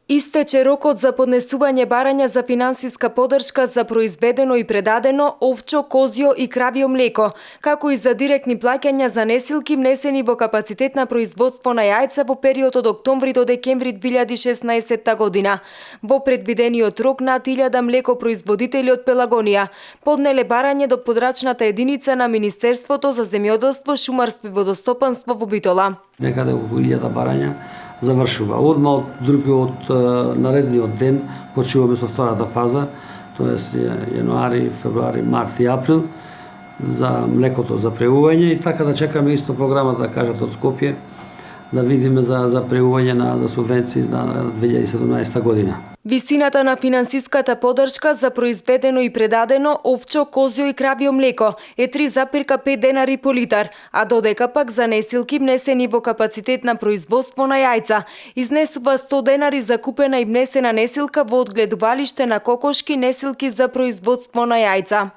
Истече рокот за поднесување барања за финансиска поддршка за произведено и предадено овчо, козјо и кравјо млеко, како и за директни плаќања за несилки внесени во капацитет на производство на јајца во период од октомври до декември 2016 година. Во предвидениот рок над 1000 млекопроизводители од Пелагонија поднеле барање до подрачната единица на Министерството за земјоделство, шумарство и водостопанство во Битола. Некаде околу 1000 барања завршува. Одма од другиот наредниот ден почнуваме со втората фаза, тоест јануари, февруари, март и април за млекото за преување и така да чекаме исто програмата да кажат од Скопје да видиме за преување за субвенции на 2017 година. Висината на финансиската поддршка за произведено и предадено овчо, козјо и кравјо млеко е 3,5 денари по литар, а додека пак за несилки внесени во капацитет на производство на јајца изнесува 100 денари за купена и внесена несилка во одгледувалиште на кокошки несилки за производство на јајца.